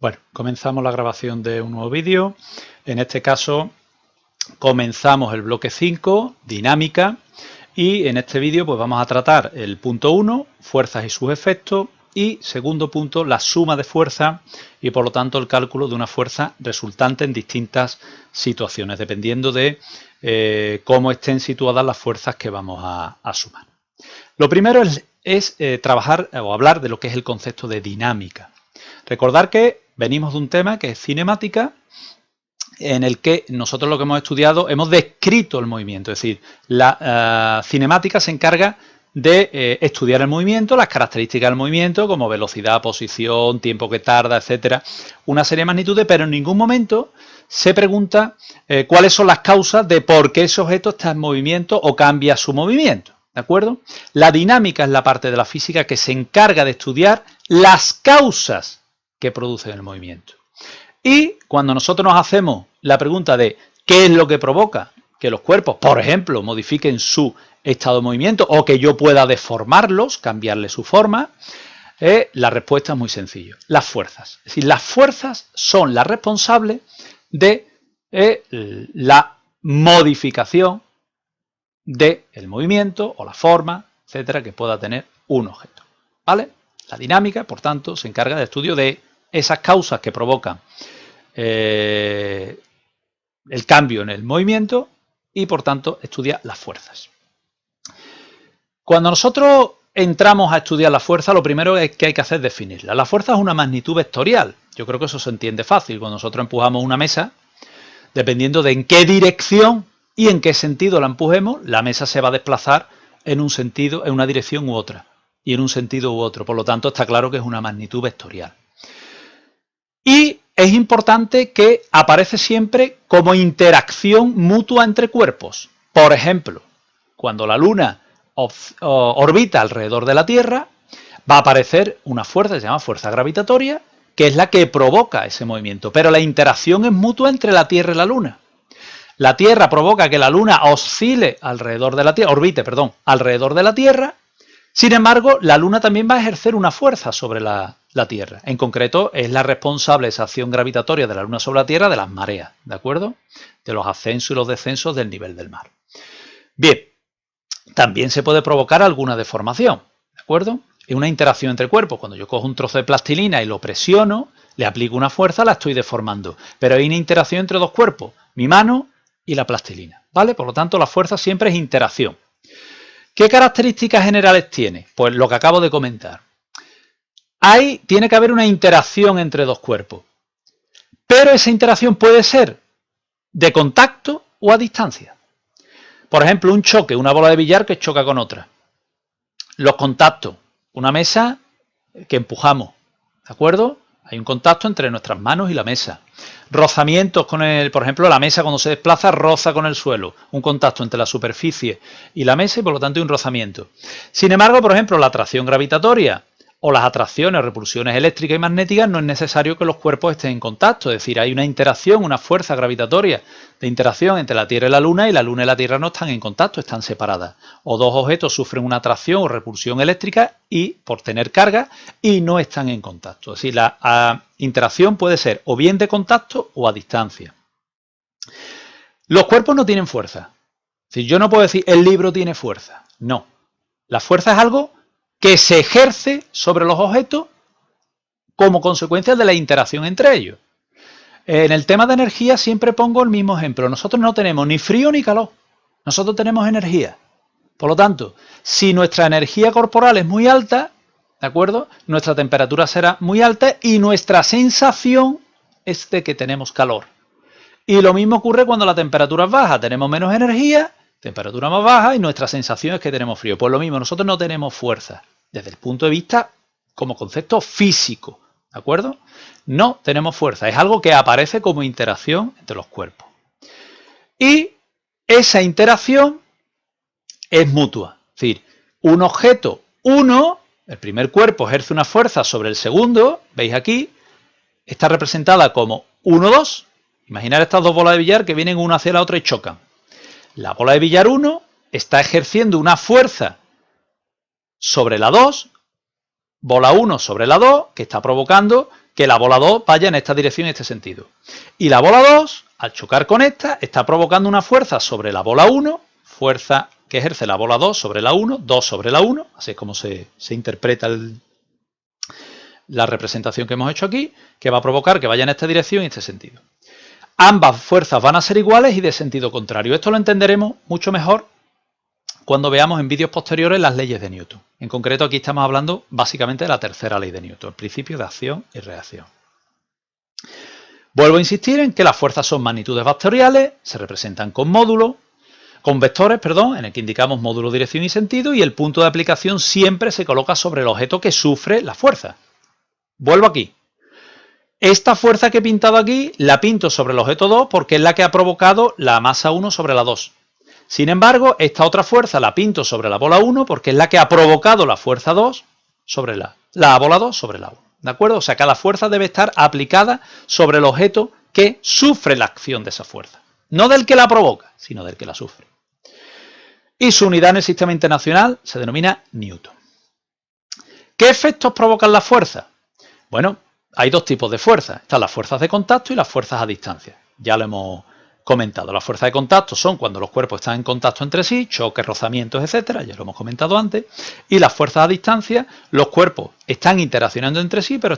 Bueno, comenzamos la grabación de un nuevo vídeo. En este caso comenzamos el bloque 5, dinámica, y en este vídeo pues vamos a tratar el punto 1, fuerzas y sus efectos, y segundo punto, la suma de fuerza y por lo tanto el cálculo de una fuerza resultante en distintas situaciones, dependiendo de cómo estén situadas las fuerzas que vamos a sumar. Lo primero es trabajar o hablar de lo que es el concepto de dinámica. Recordar que venimos de un tema que es cinemática, en el que nosotros lo que hemos estudiado, hemos descrito el movimiento, es decir, la cinemática se encarga de estudiar el movimiento, las características del movimiento, como velocidad, posición, tiempo que tarda, etcétera, una serie de magnitudes, pero en ningún momento se pregunta cuáles son las causas de por qué ese objeto está en movimiento o cambia su movimiento, ¿de acuerdo? La dinámica es la parte de la física que se encarga de estudiar las causas que producen el movimiento. Y cuando nosotros nos hacemos la pregunta de qué es lo que provoca que los cuerpos, por ejemplo, modifiquen su estado de movimiento o que yo pueda deformarlos, cambiarle su forma, la respuesta es muy sencilla. Las fuerzas. Es decir, las fuerzas son las responsables de la modificación del movimiento o la forma, etcétera, que pueda tener un objeto. ¿Vale? La dinámica, por tanto, se encarga del estudio de esas causas que provocan el cambio en el movimiento y por tanto estudia las fuerzas. Cuando nosotros entramos a estudiar la fuerza, lo primero que hay que hacer es definirla. La fuerza es una magnitud vectorial. Yo creo que eso se entiende fácil. Cuando nosotros empujamos una mesa, dependiendo de en qué dirección y en qué sentido la empujemos, la mesa se va a desplazar en un sentido, en una dirección u otra, y en un sentido u otro. Por lo tanto, está claro que es una magnitud vectorial. Y es importante que aparece siempre como interacción mutua entre cuerpos. Por ejemplo, cuando la Luna orbita alrededor de la Tierra, va a aparecer una fuerza que se llama fuerza gravitatoria, que es la que provoca ese movimiento. Pero la interacción es mutua entre la Tierra y la Luna. La Tierra provoca que la Luna oscile alrededor de la Tierra, orbite, perdón, alrededor de la Tierra. Sin embargo, la Luna también va a ejercer una fuerza sobre la Tierra. En concreto, es la responsable de esa acción gravitatoria de la Luna sobre la Tierra de las mareas, ¿de acuerdo? De los ascensos y los descensos del nivel del mar. Bien, también se puede provocar alguna deformación, ¿de acuerdo? Es una interacción entre cuerpos. Cuando yo cojo un trozo de plastilina y lo presiono, le aplico una fuerza, la estoy deformando. Pero hay una interacción entre dos cuerpos, mi mano y la plastilina, ¿vale? Por lo tanto, la fuerza siempre es interacción. ¿Qué características generales tiene? Pues lo que acabo de comentar. Tiene que haber una interacción entre dos cuerpos. Pero esa interacción puede ser de contacto o a distancia. Por ejemplo, un choque, una bola de billar que choca con otra. Los contactos, una mesa que empujamos, ¿de acuerdo? Hay un contacto entre nuestras manos y la mesa. Rozamientos con por ejemplo, la mesa cuando se desplaza roza con el suelo. Un contacto entre la superficie y la mesa y por lo tanto hay un rozamiento. Sin embargo, por ejemplo, la atracción gravitatoria o las atracciones o repulsiones eléctricas y magnéticas no es necesario que los cuerpos estén en contacto. Es decir, hay una interacción, una fuerza gravitatoria de interacción entre la Tierra y la Luna y la Tierra no están en contacto, están separadas. O dos objetos sufren una atracción o repulsión eléctrica y por tener carga y no están en contacto. Es decir, la interacción puede ser o bien de contacto o a distancia. Los cuerpos no tienen fuerza. Es decir, yo no puedo decir el libro tiene fuerza. No. La fuerza es algo que se ejerce sobre los objetos como consecuencia de la interacción entre ellos. En el tema de energía siempre pongo el mismo ejemplo. Nosotros no tenemos ni frío ni calor. Nosotros tenemos energía. Por lo tanto, si nuestra energía corporal es muy alta, ¿de acuerdo? Nuestra temperatura será muy alta y nuestra sensación es de que tenemos calor. Y lo mismo ocurre cuando la temperatura es baja. Tenemos menos energía, temperatura más baja y nuestra sensación es que tenemos frío. Pues lo mismo, nosotros no tenemos fuerza desde el punto de vista como concepto físico, ¿de acuerdo? No tenemos fuerza, es algo que aparece como interacción entre los cuerpos. Y esa interacción es mutua, es decir, un objeto 1, el primer cuerpo ejerce una fuerza sobre el segundo, veis aquí, está representada como 1, 2. Imaginar estas dos bolas de billar que vienen una hacia la otra y chocan. La bola de billar 1 está ejerciendo una fuerza sobre la 2, bola 1 sobre la 2, que está provocando que la bola 2 vaya en esta dirección y este sentido. Y la bola 2, al chocar con esta, está provocando una fuerza sobre la bola 1, fuerza que ejerce la bola 2 sobre la 1, 2 sobre la 1, así es como se interpreta la representación que hemos hecho aquí, que va a provocar que vaya en esta dirección y este sentido. Ambas fuerzas van a ser iguales y de sentido contrario. Esto lo entenderemos mucho mejor cuando veamos en vídeos posteriores las leyes de Newton. En concreto, aquí estamos hablando básicamente de la tercera ley de Newton, el principio de acción y reacción. Vuelvo a insistir en que las fuerzas son magnitudes vectoriales, se representan con vectores, en el que indicamos módulo, dirección y sentido, y el punto de aplicación siempre se coloca sobre el objeto que sufre la fuerza. Vuelvo aquí. Esta fuerza que he pintado aquí la pinto sobre el objeto 2 porque es la que ha provocado la masa 1 sobre la 2. Sin embargo, esta otra fuerza la pinto sobre la bola 1 porque es la que ha provocado la fuerza 2 sobre la bola 2 sobre la 1. ¿De acuerdo? O sea, cada fuerza debe estar aplicada sobre el objeto que sufre la acción de esa fuerza. No del que la provoca, sino del que la sufre. Y su unidad en el sistema internacional se denomina Newton. ¿Qué efectos provocan las fuerzas? Bueno, hay dos tipos de fuerzas. Están las fuerzas de contacto y las fuerzas a distancia. Ya lo hemos comentado. Las fuerzas de contacto son cuando los cuerpos están en contacto entre sí, choques, rozamientos, etcétera. Ya lo hemos comentado antes. Y las fuerzas a distancia, los cuerpos están interaccionando entre sí, pero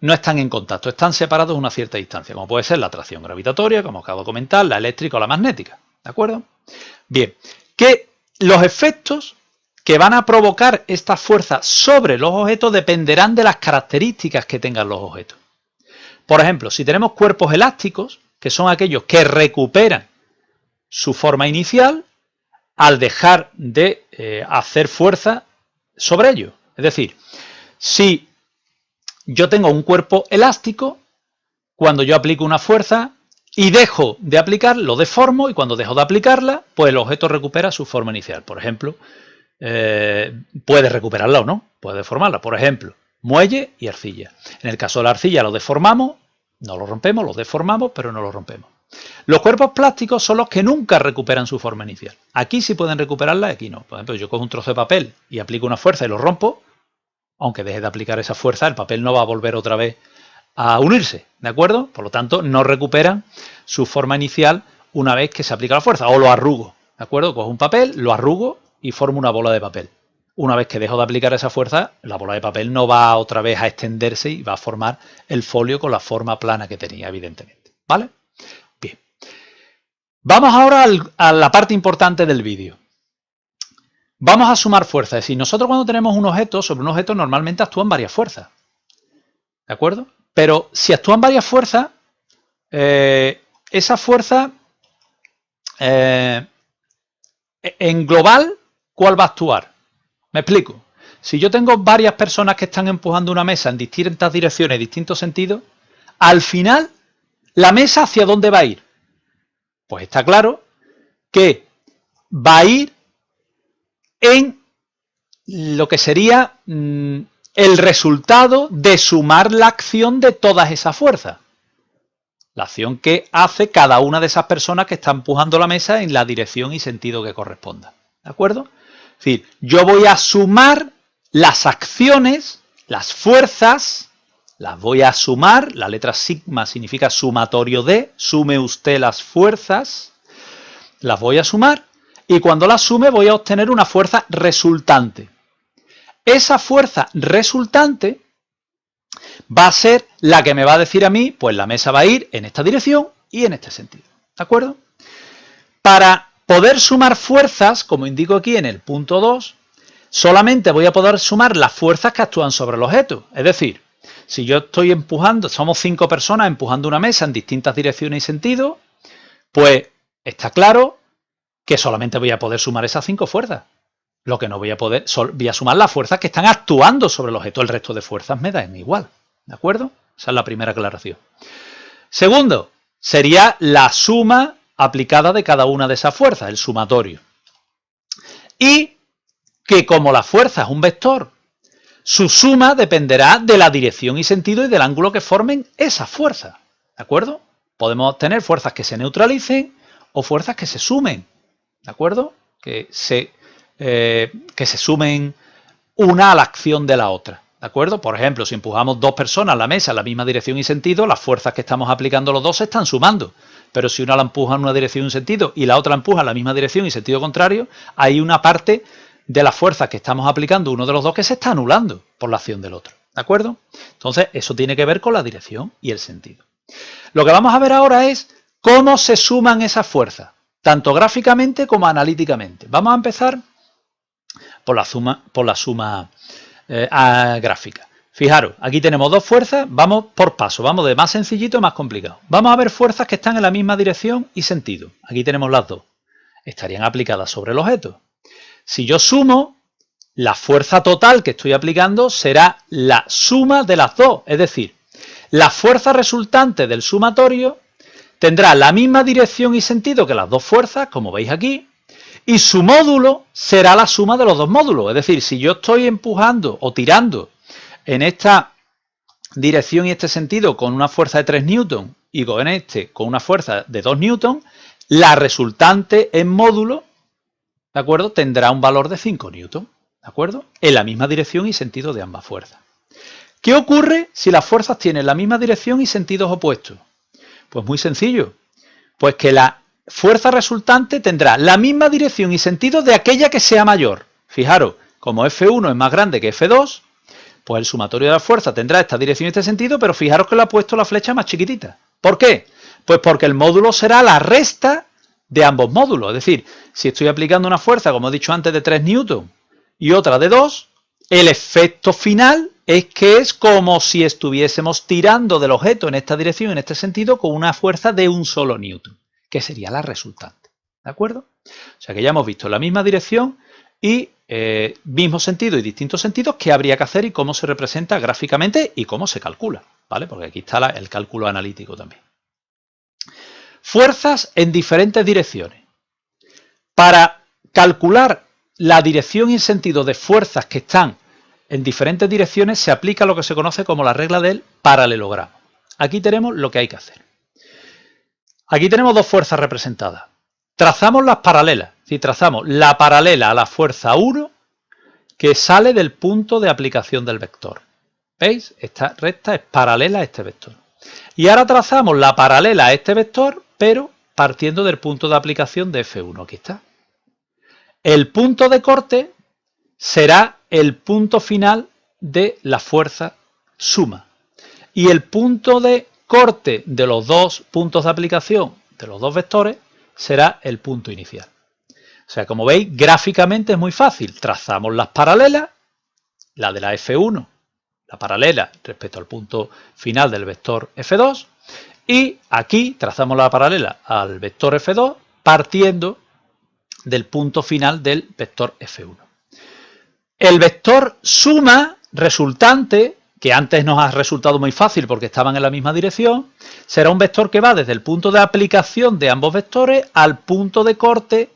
no están en contacto, están separados a una cierta distancia, como puede ser la atracción gravitatoria, como acabo de comentar, la eléctrica o la magnética. ¿De acuerdo? Bien, que los efectos que van a provocar esta fuerza sobre los objetos dependerán de las características que tengan los objetos. Por ejemplo, si tenemos cuerpos elásticos, que son aquellos que recuperan su forma inicial al dejar de hacer fuerza sobre ellos. Es decir, si yo tengo un cuerpo elástico, cuando yo aplico una fuerza y dejo de aplicar, lo deformo, y cuando dejo de aplicarla, pues el objeto recupera su forma inicial. Por ejemplo, puede recuperarla o no, puede deformarla. Por ejemplo, muelle y arcilla. En el caso de la arcilla lo deformamos, no lo rompemos, lo deformamos, pero no lo rompemos. Los cuerpos plásticos son los que nunca recuperan su forma inicial. Aquí sí pueden recuperarla, aquí no. Por ejemplo, yo cojo un trozo de papel y aplico una fuerza y lo rompo, aunque deje de aplicar esa fuerza, el papel no va a volver otra vez a unirse, ¿de acuerdo? Por lo tanto, no recuperan su forma inicial una vez que se aplica la fuerza, o lo arrugo, ¿de acuerdo? Cojo un papel, lo arrugo y formo una bola de papel. Una vez que dejo de aplicar esa fuerza, la bola de papel no va otra vez a extenderse y va a formar el folio con la forma plana que tenía, evidentemente, ¿vale? Bien. Vamos ahora a la parte importante del vídeo. Vamos a sumar fuerzas. Es decir, nosotros cuando tenemos un objeto, sobre un objeto normalmente actúan varias fuerzas, ¿de acuerdo? Pero si actúan varias fuerzas, esa fuerza en global, ¿cuál va a actuar? Me explico. Si yo tengo varias personas que están empujando una mesa en distintas direcciones, distintos sentidos, al final, ¿la mesa hacia dónde va a ir? Pues está claro que va a ir en lo que sería el resultado de sumar la acción de todas esas fuerzas. La acción que hace cada una de esas personas que está empujando la mesa en la dirección y sentido que corresponda. ¿De acuerdo? Es decir, yo voy a sumar las acciones, las fuerzas, las voy a sumar. La letra sigma significa sumatorio de, sume usted las fuerzas, las voy a sumar, y cuando las sume voy a obtener una fuerza resultante. Esa fuerza resultante va a ser la que me va a decir a mí, pues la mesa va a ir en esta dirección y en este sentido. ¿De acuerdo? Para poder sumar fuerzas, como indico aquí en el punto 2, solamente voy a poder sumar las fuerzas que actúan sobre el objeto. Es decir, si yo estoy empujando, somos 5 personas empujando una mesa en distintas direcciones y sentidos, pues está claro que solamente voy a poder sumar esas 5 fuerzas. Lo que no voy a poder, voy a sumar las fuerzas que están actuando sobre el objeto. El resto de fuerzas me dan igual. ¿De acuerdo? Esa es la primera aclaración. Segundo, sería la suma aplicada de cada una de esas fuerzas, el sumatorio. Y que como la fuerza es un vector, su suma dependerá de la dirección y sentido y del ángulo que formen esas fuerzas. ¿De acuerdo? Podemos tener fuerzas que se neutralicen o fuerzas que se sumen. ¿De acuerdo? Que se sumen una a la acción de la otra. ¿De ¿De acuerdo? Por ejemplo, si empujamos dos personas a la mesa en la misma dirección y sentido, las fuerzas que estamos aplicando los dos se están sumando. Pero si una la empuja en una dirección y un sentido y la otra la empuja en la misma dirección y sentido contrario, hay una parte de las fuerzas que estamos aplicando uno de los dos que se está anulando por la acción del otro. ¿De acuerdo? Entonces, eso tiene que ver con la dirección y el sentido. Lo que vamos a ver ahora es cómo se suman esas fuerzas, tanto gráficamente como analíticamente. Vamos a empezar por la suma gráfica. Fijaros, aquí tenemos dos fuerzas, vamos por paso, vamos de más sencillito a más complicado. Vamos a ver fuerzas que están en la misma dirección y sentido. Aquí tenemos las dos. Estarían aplicadas sobre el objeto. Si yo sumo, la fuerza total que estoy aplicando será la suma de las dos. Es decir, la fuerza resultante del sumatorio tendrá la misma dirección y sentido que las dos fuerzas, como veis aquí, y su módulo será la suma de los dos módulos. Es decir, si yo estoy empujando o tirando en esta dirección y este sentido con una fuerza de 3 newton y con este con una fuerza de 2 newton, la resultante en módulo, ¿de acuerdo?, tendrá un valor de 5 newton, ¿de acuerdo?, en la misma dirección y sentido de ambas fuerzas. ¿Qué ocurre si las fuerzas tienen la misma dirección y sentidos opuestos? Pues muy sencillo, pues que la fuerza resultante tendrá la misma dirección y sentido de aquella que sea mayor. Fijaros, como F1 es más grande que F2, pues el sumatorio de la fuerza tendrá esta dirección y este sentido, pero fijaros que le ha puesto la flecha más chiquitita. ¿Por qué? Pues porque el módulo será la resta de ambos módulos. Es decir, si estoy aplicando una fuerza, como he dicho antes, de 3 newton y otra de 2, el efecto final es que es como si estuviésemos tirando del objeto en esta dirección, en este sentido, con una fuerza de un solo newton, que sería la resultante. ¿De acuerdo? O sea que ya hemos visto la misma dirección y mismo sentido y distintos sentidos, qué habría que hacer y cómo se representa gráficamente y cómo se calcula, ¿vale? Porque aquí está el cálculo analítico también. Fuerzas en diferentes direcciones. Para calcular la dirección y el sentido de fuerzas que están en diferentes direcciones se aplica lo que se conoce como la regla del paralelogramo. Aquí tenemos lo que hay que hacer. Aquí tenemos dos fuerzas representadas. Trazamos las paralelas, es decir, trazamos la paralela a la fuerza 1 que sale del punto de aplicación del vector. ¿Veis? Esta recta es paralela a este vector. Y ahora trazamos la paralela a este vector, pero partiendo del punto de aplicación de F1. Aquí está. El punto de corte será el punto final de la fuerza suma. Y el punto de corte de los dos puntos de aplicación de los dos vectores será el punto inicial. O sea, como veis, gráficamente es muy fácil. Trazamos las paralelas, la de la F1, la paralela respecto al punto final del vector F2, y aquí trazamos la paralela al vector F2 partiendo del punto final del vector F1. El vector suma resultante, que antes nos ha resultado muy fácil porque estaban en la misma dirección, será un vector que va desde el punto de aplicación de ambos vectores al punto de corte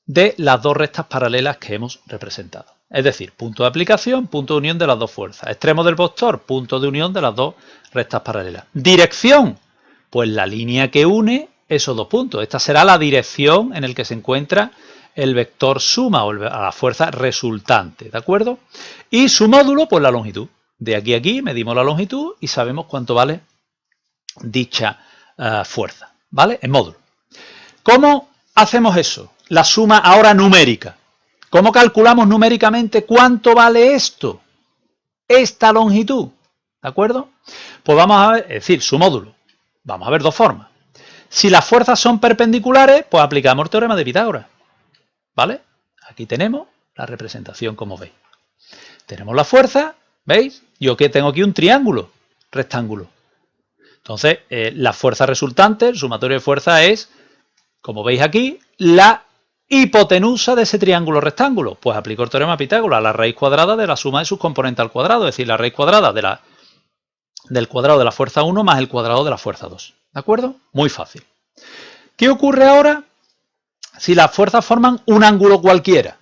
de las dos rectas paralelas que hemos representado. Es decir, punto de aplicación, punto de unión de las dos fuerzas. Extremo del vector, punto de unión de las dos rectas paralelas. Dirección, pues la línea que une esos dos puntos. Esta será la dirección en la que se encuentra el vector suma o la fuerza resultante, ¿de acuerdo? Y su módulo, pues la longitud. De aquí a aquí medimos la longitud y sabemos cuánto vale dicha fuerza, ¿vale? En módulo. ¿Cómo hacemos eso? La suma ahora numérica. ¿Cómo calculamos numéricamente cuánto vale esto? Esta longitud, ¿de acuerdo? Pues vamos a ver, es decir, su módulo. Vamos a ver dos formas. Si las fuerzas son perpendiculares, pues aplicamos el teorema de Pitágoras, ¿vale? Aquí tenemos la representación, como veis. Tenemos la fuerza, ¿veis? Yo que tengo aquí un triángulo rectángulo. Entonces, la fuerza resultante, el sumatorio de fuerza es, como veis aquí, la hipotenusa de ese triángulo rectángulo. Pues aplico el teorema de Pitágoras, la raíz cuadrada de la suma de sus componentes al cuadrado, es decir, la raíz cuadrada del cuadrado de la fuerza 1 más el cuadrado de la fuerza 2. ¿De acuerdo? Muy fácil. ¿Qué ocurre ahora si las fuerzas forman un ángulo cualquiera?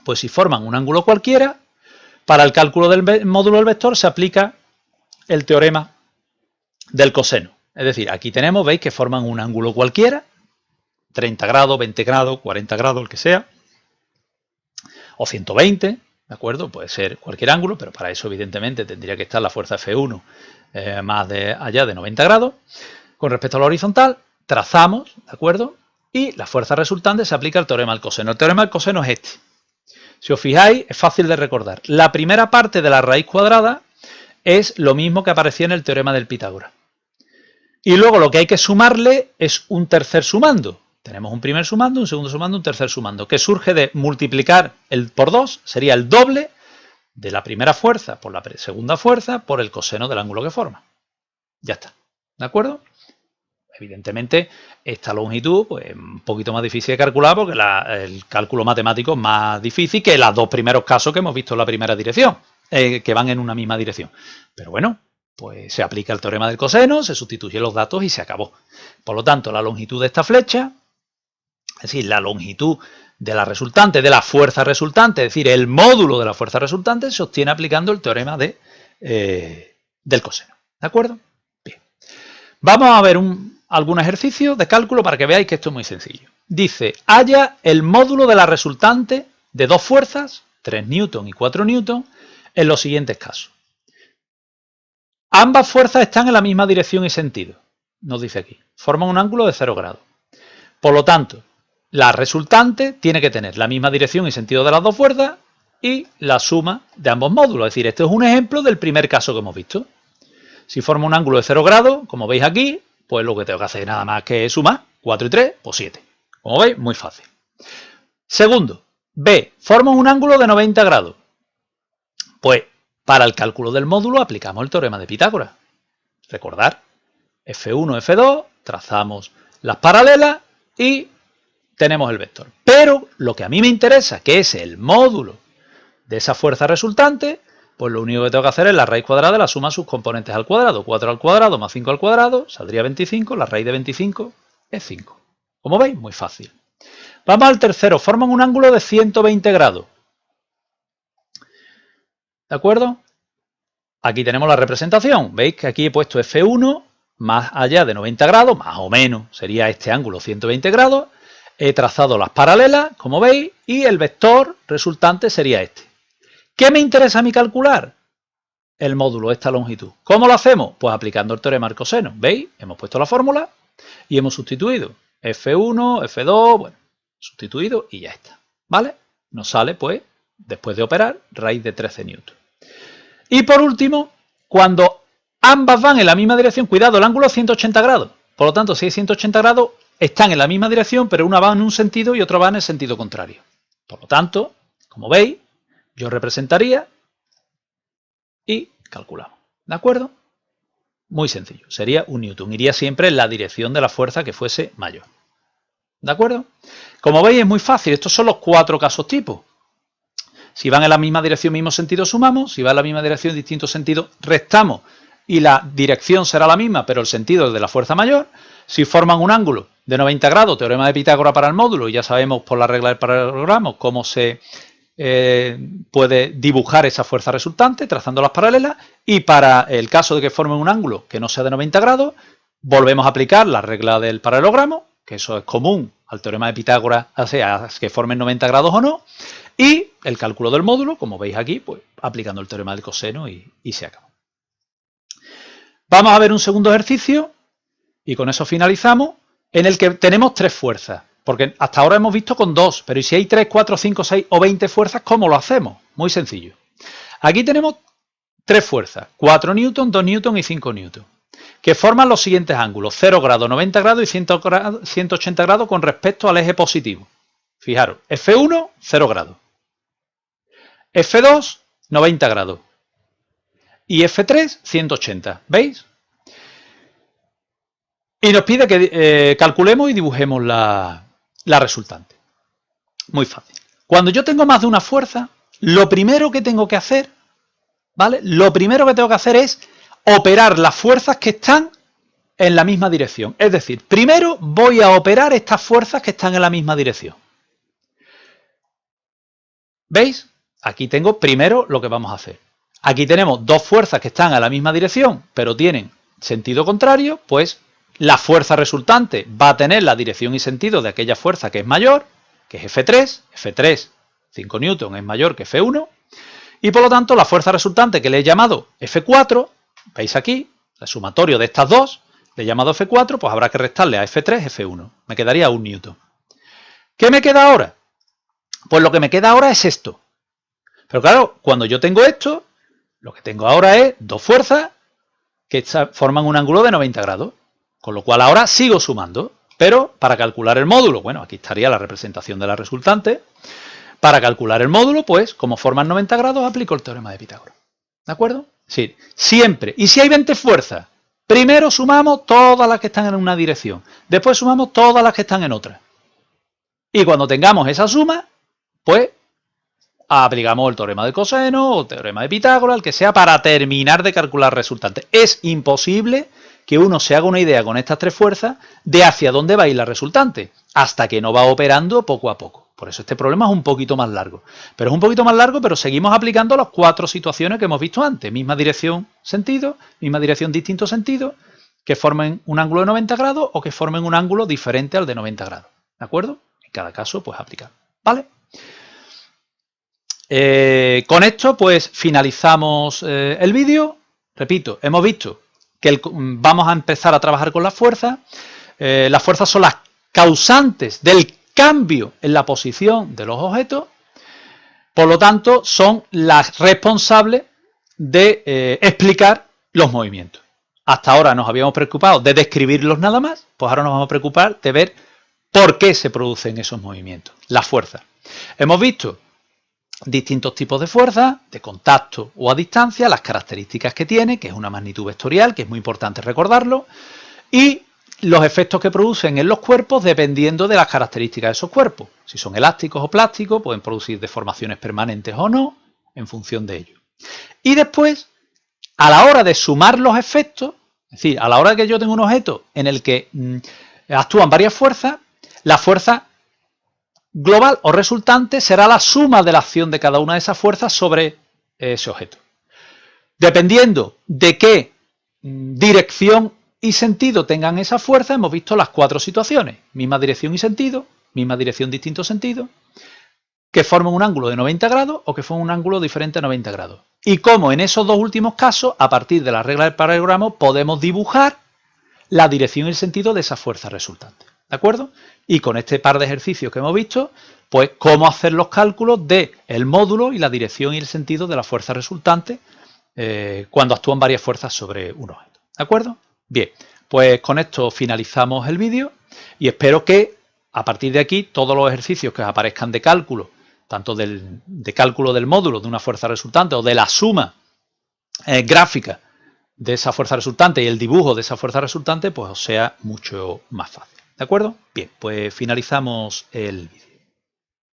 Pues si forman un ángulo cualquiera, para el cálculo del módulo del vector se aplica el teorema del coseno. Es decir, aquí tenemos, veis que forman un ángulo cualquiera, 30 grados, 20 grados, 40 grados, el que sea, o 120, ¿de acuerdo? Puede ser cualquier ángulo, pero para eso evidentemente tendría que estar la fuerza F1 más allá de 90 grados. Con respecto a la horizontal, trazamos, ¿de acuerdo? Y la fuerza resultante se aplica al teorema del coseno. El teorema del coseno es este. Si os fijáis, es fácil de recordar. La primera parte de la raíz cuadrada es lo mismo que aparecía en el teorema del Pitágoras. Y luego lo que hay que sumarle es un tercer sumando. Tenemos un primer sumando, un segundo sumando, un tercer sumando, que surge de multiplicar el por 2, sería el doble de la primera fuerza por la segunda fuerza por el coseno del ángulo que forma. Ya está. ¿De acuerdo? Evidentemente, esta longitud pues, es un poquito más difícil de calcular porque el cálculo matemático es más difícil que los dos primeros casos que hemos visto en la primera dirección, que van en una misma dirección. Pero bueno, pues se aplica el teorema del coseno, se sustituyen los datos y se acabó. Por lo tanto, la longitud de esta flecha, es decir, la longitud de la resultante, de la fuerza resultante, es decir, el módulo de la fuerza resultante, se obtiene aplicando el teorema del coseno. ¿De acuerdo? Bien. Vamos a ver algún ejercicio de cálculo para que veáis que esto es muy sencillo. Dice, halla el módulo de la resultante de dos fuerzas, 3 newton y 4 newton, en los siguientes casos. Ambas fuerzas están en la misma dirección y sentido, nos dice aquí. Forman un ángulo de 0 grados. Por lo tanto, la resultante tiene que tener la misma dirección y sentido de las dos fuerzas y la suma de ambos módulos. Es decir, este es un ejemplo del primer caso que hemos visto. Si forma un ángulo de 0 grados, como veis aquí, pues lo que tengo que hacer es nada más que sumar 4 y 3, pues 7. Como veis, muy fácil. Segundo, B, forma un ángulo de 90 grados. Pues para el cálculo del módulo aplicamos el teorema de Pitágoras. Recordar, F1, F2, trazamos las paralelas y tenemos el vector. Pero lo que a mí me interesa, que es el módulo de esa fuerza resultante, pues lo único que tengo que hacer es la raíz cuadrada de la suma de sus componentes al cuadrado. 4 al cuadrado más 5 al cuadrado, saldría 25, la raíz de 25 es 5. Como veis, muy fácil. Vamos al tercero, forman un ángulo de 120 grados. ¿De acuerdo? Aquí tenemos la representación. Veis que aquí he puesto F1 más allá de 90 grados, más o menos sería este ángulo 120 grados. He trazado las paralelas, como veis, y el vector resultante sería este. ¿Qué me interesa a mí calcular? El módulo, esta longitud. ¿Cómo lo hacemos? Pues aplicando el teorema del coseno. ¿Veis? Hemos puesto la fórmula y hemos sustituido F1, F2, bueno, sustituido y ya está. ¿Vale? Nos sale, pues, después de operar, raíz de 13 newton. Y por último, cuando ambas van en la misma dirección, cuidado, el ángulo es 180 grados. Por lo tanto, si hay 180 grados, están en la misma dirección, pero una va en un sentido y otra va en el sentido contrario. Por lo tanto, como veis, yo representaría y calculamos. ¿De acuerdo? Muy sencillo. Sería un newton. Iría siempre en la dirección de la fuerza que fuese mayor. ¿De acuerdo? Como veis, es muy fácil. Estos son los 4 casos tipo. Si van en la misma dirección, mismo sentido, sumamos. Si van en la misma dirección, distinto sentido, restamos. Y la dirección será la misma, pero el sentido es de la fuerza mayor. Si forman un ángulo de 90 grados, teorema de Pitágoras para el módulo, y ya sabemos por la regla del paralelogramo cómo se puede dibujar esa fuerza resultante trazando las paralelas. Y para el caso de que formen un ángulo que no sea de 90 grados, volvemos a aplicar la regla del paralelogramo, que eso es común al teorema de Pitágoras, o sea, que formen 90 grados o no. Y el cálculo del módulo, como veis aquí, pues aplicando el teorema del coseno y se acabó. Vamos a ver un segundo ejercicio y con eso finalizamos, en el que tenemos 3 fuerzas. Porque hasta ahora hemos visto con 2, pero ¿y si hay 3, 4, 5, 6 o 20 fuerzas, cómo lo hacemos? Muy sencillo. Aquí tenemos 3 fuerzas, 4 newton, 2 newton y 5 newton, que forman los siguientes ángulos, 0 grados, 90 grados y 180 grados con respecto al eje positivo. Fijaros, F1, 0 grados. F2, 90 grados. Y F3, 180. ¿Veis? Y nos pide que calculemos y dibujemos la resultante. Muy fácil. Cuando yo tengo más de una fuerza, lo primero que tengo que hacer, ¿vale? Lo primero que tengo que hacer es operar las fuerzas que están en la misma dirección. Es decir, primero voy a operar estas fuerzas que están en la misma dirección. ¿Veis? Aquí tengo primero lo que vamos a hacer. Aquí tenemos 2 fuerzas que están a la misma dirección, pero tienen sentido contrario, pues la fuerza resultante va a tener la dirección y sentido de aquella fuerza que es mayor, que es F3. F3, 5 newton, es mayor que F1. Y por lo tanto, la fuerza resultante que le he llamado F4, veis aquí, el sumatorio de estas dos, le he llamado F4, pues habrá que restarle a F3, F1. Me quedaría 1 newton. ¿Qué me queda ahora? Pues lo que me queda ahora es esto. Pero claro, cuando yo tengo esto, lo que tengo ahora es dos fuerzas que forman un ángulo de 90 grados. Con lo cual ahora sigo sumando. Pero para calcular el módulo, bueno, aquí estaría la representación de la resultante. Para calcular el módulo, pues, como forman 90 grados, aplico el teorema de Pitágoras. ¿De acuerdo? Sí, siempre. Y si hay 20 fuerzas, primero sumamos todas las que están en una dirección. Después sumamos todas las que están en otra. Y cuando tengamos esa suma, pues aplicamos el teorema de coseno o el teorema de Pitágoras, el que sea, para terminar de calcular resultantes. Es imposible que uno se haga una idea con estas tres fuerzas de hacia dónde va a ir la resultante, hasta que no va operando poco a poco. Por eso este problema es un poquito más largo. Pero es un poquito más largo, pero seguimos aplicando las cuatro situaciones que hemos visto antes. Misma dirección, sentido, misma dirección, distinto sentido, que formen un ángulo de 90 grados o que formen un ángulo diferente al de 90 grados. ¿De acuerdo? En cada caso, pues aplicar. ¿Vale? Con esto, pues finalizamos el vídeo. Repito, hemos visto que vamos a empezar a trabajar con las fuerzas. Las fuerzas son las causantes del cambio en la posición de los objetos. Por lo tanto, son las responsables de explicar los movimientos. Hasta ahora nos habíamos preocupado de describirlos nada más, pues ahora nos vamos a preocupar de ver por qué se producen esos movimientos, las fuerzas. Hemos visto distintos tipos de fuerzas, de contacto o a distancia, las características que tiene, que es una magnitud vectorial, que es muy importante recordarlo, y los efectos que producen en los cuerpos dependiendo de las características de esos cuerpos. Si son elásticos o plásticos, pueden producir deformaciones permanentes o no, en función de ello. Y después, a la hora de sumar los efectos, es decir, a la hora que yo tengo un objeto en el que actúan varias fuerzas, la fuerza global o resultante será la suma de la acción de cada una de esas fuerzas sobre ese objeto. Dependiendo de qué dirección y sentido tengan esas fuerzas, hemos visto las cuatro situaciones. Misma dirección y sentido, misma dirección, distinto sentido, que forman un ángulo de 90 grados o que forman un ángulo diferente a 90 grados. Y cómo en esos dos últimos casos, a partir de la regla del paralelogramo, podemos dibujar la dirección y el sentido de esa fuerza resultante. ¿De acuerdo? Y con este par de ejercicios que hemos visto, pues cómo hacer los cálculos del módulo y la dirección y el sentido de la fuerza resultante cuando actúan varias fuerzas sobre un objeto. ¿De acuerdo? Bien, pues con esto finalizamos el vídeo y espero que a partir de aquí todos los ejercicios que aparezcan de cálculo, tanto de cálculo del módulo de una fuerza resultante o de la suma gráfica de esa fuerza resultante y el dibujo de esa fuerza resultante, pues os sea mucho más fácil. ¿De acuerdo? Bien, pues finalizamos el vídeo.